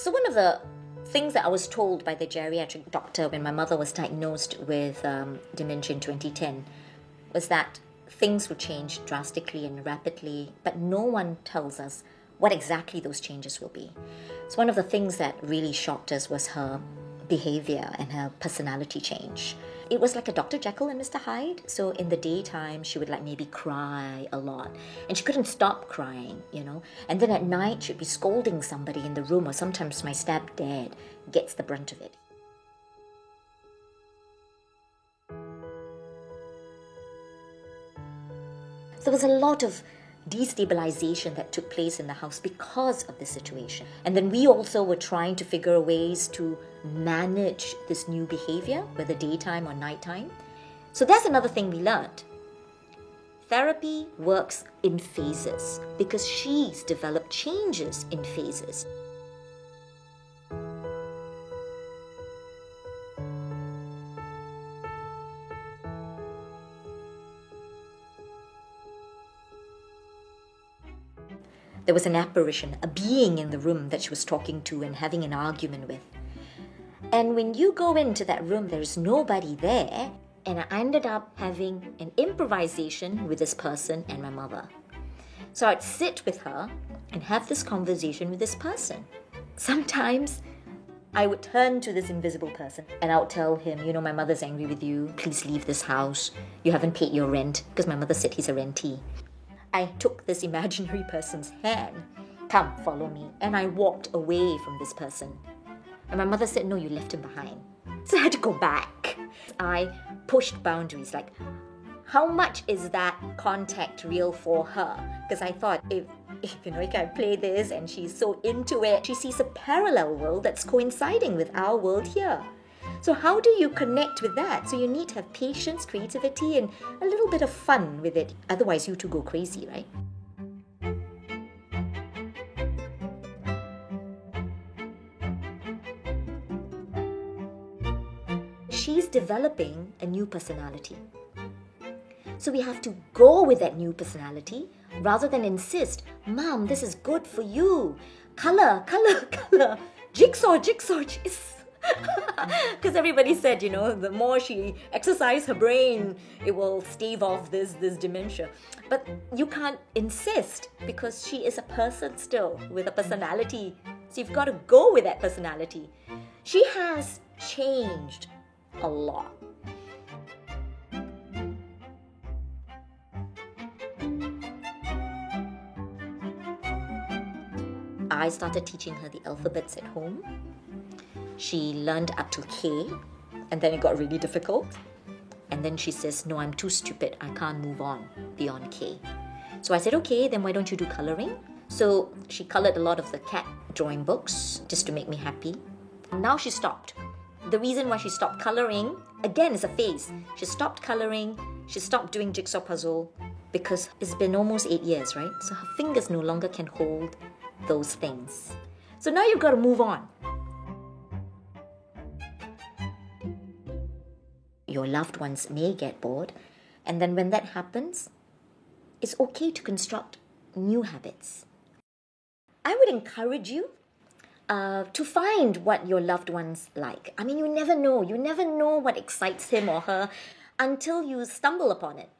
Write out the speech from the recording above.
So one of the things that I was told by the geriatric doctor when my mother was diagnosed with dementia in 2010 was that things would change drastically and rapidly, but no one tells us what exactly those changes will be. So one of the things that really shocked us was her behavior and her personality change. It was like a Dr. Jekyll and Mr. Hyde. So in the daytime, she would like maybe cry a lot. And she couldn't stop crying, you know. And then at night, she'd be scolding somebody in the room, or sometimes my stepdad gets the brunt of it. There was a lot of destabilization that took place in the house because of this situation. And then we also were trying to figure ways to manage this new behavior, whether daytime or nighttime. So that's another thing we learned. Therapy works in phases because she's developed changes in phases. There was an apparition, a being in the room that she was talking to and having an argument with. And when you go into that room, there's nobody there. And I ended up having an improvisation with this person and my mother. So I'd sit with her and have this conversation with this person. Sometimes I would turn to this invisible person and I would tell him, you know, my mother's angry with you. Please leave this house. You haven't paid your rent, because my mother said he's a rentee. I took this imaginary person's hand. Come, follow me. And I walked away from this person. And my mother said, no, you left him behind. So I had to go back. I pushed boundaries, like, how much is that contact real for her? Because I thought, if I can play this and she's so into it, she sees a parallel world that's coinciding with our world here. So how do you connect with that? So you need to have patience, creativity, and a little bit of fun with it. Otherwise, you two go crazy, right? She's developing a new personality. So we have to go with that new personality rather than insist, Mom, this is good for you. Color, color, color. Jigsaw, jigsaw, jigsaw. Because everybody said, you know, the more she exercises her brain, it will stave off this dementia. But you can't insist, because she is a person still with a personality. So you've got to go with that personality. She has changed a lot. I started teaching her the alphabets at home. She learned up to K, and then it got really difficult. And then she says, no, I'm too stupid. I can't move on beyond K. So I said, okay, then why don't you do coloring? So she colored a lot of the cat drawing books just to make me happy. Now she stopped. The reason why she stopped coloring, again, is a phase. She stopped coloring, she stopped doing jigsaw puzzle, because it's been almost 8 years, right? So her fingers no longer can hold those things. So now you've got to move on. Your loved ones may get bored, and then when that happens, it's okay to construct new habits. I would encourage you to find what your loved ones like. I mean, you never know what excites him or her until you stumble upon it.